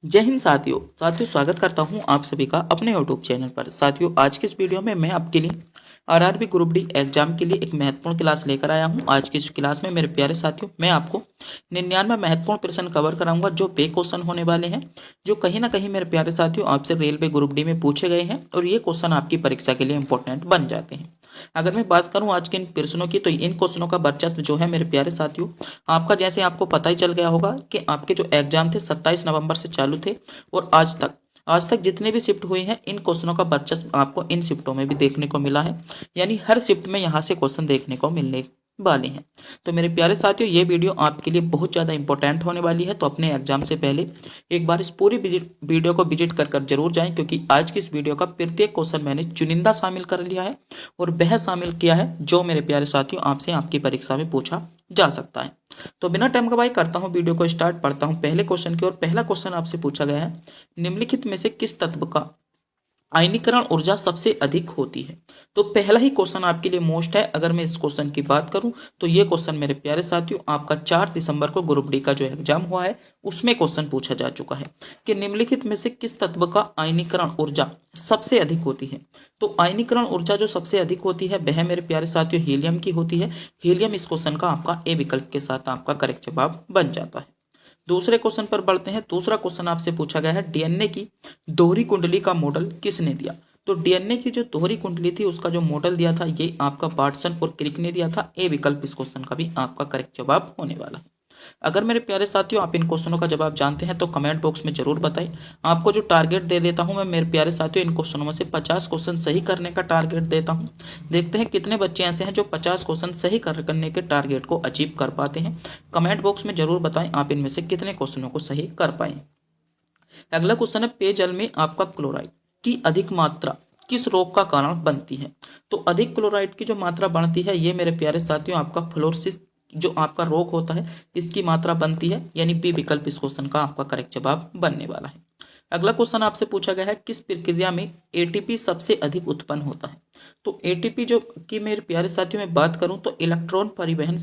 जय हिंद साथियों स्वागत करता हूं आप सभी का अपने यूट्यूब चैनल पर। साथियों, आज के इस वीडियो में मैं आपके लिए आरआरबी ग्रुप डी एग्जाम के लिए एक महत्वपूर्ण क्लास लेकर आया हूं। आज की इस क्लास में मेरे प्यारे साथियों मैं आपको 99 महत्वपूर्ण प्रश्न कवर कराऊंगा जो पे क्वेश्चन होने वाले हैं, जो कहीं ना कहीं मेरे प्यारे साथियों आपसे रेलवे ग्रुप डी में पूछे गए हैं और ये क्वेश्चन आपकी परीक्षा के लिए इंपॉर्टेंट बन जाते हैं। अगर मैं बात करूं आज के इन प्रश्नों की, तो इन क्वेश्चनों का वर्चस्व जो है मेरे प्यारे साथियों आपका, जैसे आपको पता ही चल गया होगा कि आपके जो एग्जाम थे 27 नवंबर से चालू थे और आज तक जितने भी शिफ्ट हुए हैं इन क्वेश्चनों का वर्चस्व आपको इन शिफ्टों में भी देखने को मिला है। यानी हर शिफ्ट में यहाँ से क्वेश्चन देखने को मिलने वाले हैं। तो मेरे प्यारे साथियों ये वीडियो आपके लिए बहुत ज़्यादा इंपॉर्टेंट होने वाली है। तो अपने एग्जाम से पहले एक बार इस पूरी वीडियो को विजिट कर जरूर जाएं, क्योंकि आज की इस वीडियो का प्रत्येक क्वेश्चन मैंने चुनिंदा शामिल कर लिया है और वह शामिल किया है जो मेरे प्यारे साथियों आपसे आपकी परीक्षा में पूछा जा सकता है। तो बिना टाइम गवाए करता हूं वीडियो को स्टार्ट, पढ़ता हूं पहले क्वेश्चन की ओर। पहला क्वेश्चन आपसे पूछा गया है, निम्नलिखित में से किस तत्व का आयनीकरण ऊर्जा सबसे अधिक होती है। तो पहला ही क्वेश्चन आपके लिए मोस्ट है। अगर मैं इस क्वेश्चन की बात करूं तो ये क्वेश्चन मेरे प्यारे साथियों आपका 4 दिसंबर को ग्रुप डी का जो एग्जाम हुआ है उसमें क्वेश्चन पूछा जा चुका है कि निम्नलिखित में से किस तत्व का आयनीकरण ऊर्जा सबसे अधिक होती है। तो आयनीकरण ऊर्जा जो सबसे अधिक होती है वह मेरे प्यारे साथियों हीलियम की होती है। हीलियम इस क्वेश्चन का आपका ए विकल्प के साथ आपका करेक्ट जवाब बन जाता है। दूसरे क्वेश्चन पर बढ़ते हैं। दूसरा क्वेश्चन आपसे पूछा गया है, डीएनए की दोहरी कुंडली का मॉडल किसने दिया। तो डीएनए की जो दोहरी कुंडली थी उसका जो मॉडल दिया था ये आपका वाटसन और क्रिक ने दिया था। ए विकल्प इस क्वेश्चन का भी आपका करेक्ट जवाब होने वाला है। अगर मेरे प्यारे साथियों आप इन क्वेश्चनों का जवाब जानते हैं तो कमेंट बॉक्स में जरूर बताएं। आपको जो टारगेट दे देता हूं मैं मेरे प्यारे साथियों, इन क्वेश्चनों में से 50 क्वेश्चन सही करने का टारगेट देता हूं। देखते हैं कितने बच्चे ऐसे हैं जो 50 क्वेश्चन सही करने के टारगेट को अचीव कर पाते हैं। कमेंट बॉक्स में जरूर बताएं आप इनमें से कितने क्वेश्चनों को सही कर पाए। अगला क्वेश्चन है, पेयजल में आपका क्लोराइड की अधिक मात्रा किस रोग का कारण बनती है। तो अधिक क्लोराइड की जो मात्रा बढ़ती है ये मेरे प्यारे साथियों आपका फ्लोरोसिस जो आपका रोग होता है इसकी मात्रा बनती है। यानी बी विकल्प इस क्वेश्चन का आपका करेक्ट जवाब बनने वाला है। अगला क्वेश्चन आपसे पूछा गया है, किस प्रक्रिया में एटीपी सबसे अधिक उत्पन्न होता है। तो एटीपी जो कि मेरे प्यारे साथियों में बात करूं तो इलेक्ट्रॉन परिवहन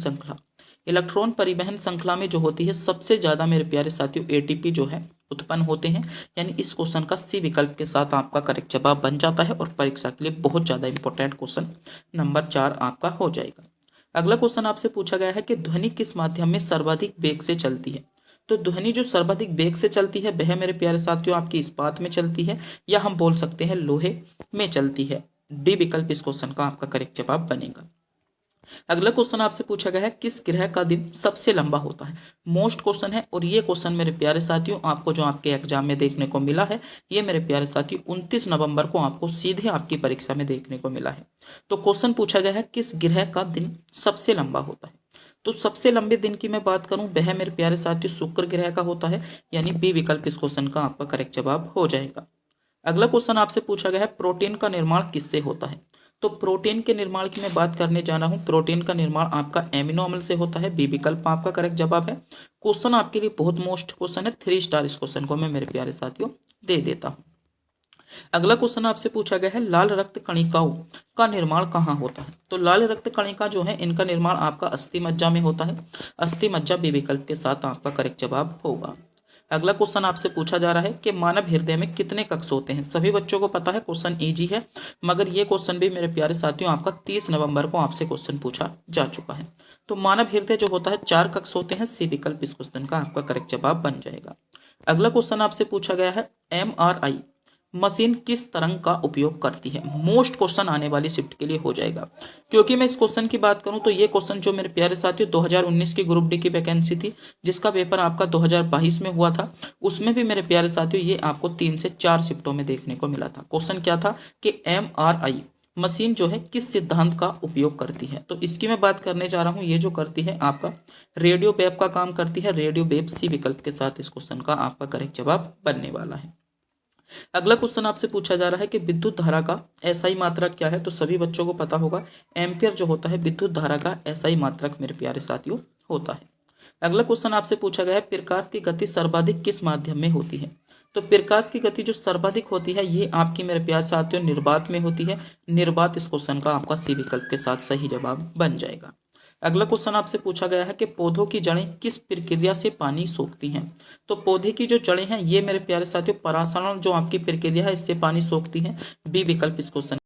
श्रृंखला में जो होती है सबसे ज्यादा मेरे प्यारे साथियों एटीपी जो है उत्पन्न होते हैं। यानी इस क्वेश्चन का सी विकल्प के साथ आपका करेक्ट जवाब बन जाता है और परीक्षा के लिए बहुत ज्यादा इंपॉर्टेंट क्वेश्चन नंबर 4 आपका हो जाएगा। अगला क्वेश्चन आपसे पूछा गया है कि ध्वनि किस माध्यम में सर्वाधिक वेग से चलती है। तो ध्वनि जो सर्वाधिक वेग से चलती है वह मेरे प्यारे साथियों आपकी इस्पात में चलती है या हम बोल सकते हैं लोहे में चलती है। डी विकल्प इस क्वेश्चन का आपका करेक्ट जवाब बनेगा। अगला क्वेश्चन आपसे पूछा गया है, किस ग्रह का दिन सबसे लंबा होता है। मोस्ट क्वेश्चन है और ये क्वेश्चन मेरे प्यारे साथियों आपको जो आपके एग्जाम में देखने को मिला है ये मेरे प्यारे साथियों 29 नवंबर को आपको सीधे आपकी परीक्षा में देखने को मिला है। तो क्वेश्चन पूछा गया है, किस ग्रह का दिन सबसे लंबा होता है। तो सबसे लंबे दिन की मैं बात करूं वह मेरे प्यारे साथियों शुक्र ग्रह का होता है। यानी बी विकल्प इस क्वेश्चन का आपका करेक्ट जवाब हो जाएगा। अगला क्वेश्चन आपसे पूछा गया है, प्रोटीन का निर्माण किससे होता है। तो प्रोटीन के निर्माण की मैं बात करने जा रहा हूं। प्रोटीन का निर्माण आपका एमिनो अम्ल से होता है। बी विकल्प आपका करेक्ट जवाब है। क्वेश्चन आपके लिए बहुत मोस्ट क्वेश्चन है, 3 स्टार इस क्वेश्चन को मैं मेरे प्यारे साथियों दे देता हूं। अगला क्वेश्चन आपसे पूछा गया है, लाल रक्त कणिकाओं का निर्माण कहाँ होता है। तो लाल रक्त कणिका जो है इनका निर्माण आपका अस्थि मज्जा में होता है। अस्थि मज्जा बी विकल्प के साथ आपका करेक्ट जवाब होगा। अगला क्वेश्चन आपसे पूछा जा रहा है कि मानव हृदय में कितने कक्ष होते हैं। सभी बच्चों को पता है क्वेश्चन इजी है, मगर ये क्वेश्चन भी मेरे प्यारे साथियों आपका 30 नवंबर को आपसे क्वेश्चन पूछा जा चुका है। तो मानव हृदय जो होता है 4 कक्ष होते हैं। सी विकल्प इस क्वेश्चन का आपका करेक्ट जवाब बन जाएगा। अगला क्वेश्चन आपसे पूछा गया है, एमआरआई मशीन किस तरंग का उपयोग करती है। मोस्ट क्वेश्चन आने वाली शिफ्ट के लिए हो जाएगा, क्योंकि मैं इस क्वेश्चन की बात करूं तो ये क्वेश्चन जो मेरे प्यारे साथियों 2019 की ग्रुप डी की वैकेंसी थी जिसका पेपर आपका 2022 में हुआ था, उसमें भी मेरे प्यारे साथियों ये आपको 3 से 4 शिफ्टों में देखने को मिला था। क्वेश्चन क्या था कि एमआरआई मशीन जो है किस सिद्धांत का उपयोग करती है। तो इसकी मैं बात करने जा रहा हूं। ये जो करती है आपका रेडियो वेव का काम करती है। रेडियो वेव सी विकल्प के साथ इस क्वेश्चन का आपका करेक्ट जवाब बनने वाला है। अगला क्वेश्चन आपसे पूछा जा रहा है कि विद्युत धारा का एसआई मात्रक क्या है। तो सभी बच्चों को पता होगा एम्पियर जो होता है विद्युत धारा का एसआई मात्रक मेरे प्यारे साथियों होता है। अगला क्वेश्चन आपसे पूछा गया है, प्रकाश की गति सर्वाधिक किस माध्यम में होती है। तो प्रकाश की गति जो सर्वाधिक होती है ये आपकी मेरे प्यारे साथियों निर्वात में होती है। निर्वात इस क्वेश्चन का आपका सी विकल्प के साथ सही जवाब बन जाएगा। अगला क्वेश्चन आपसे पूछा गया है कि पौधों की जड़ें किस प्रक्रिया से पानी सोखती हैं। तो पौधे की जो जड़ें हैं ये मेरे प्यारे साथियों परासरण जो आपकी प्रक्रिया है इससे पानी सोखती हैं। बी विकल्प इस क्वेश्चन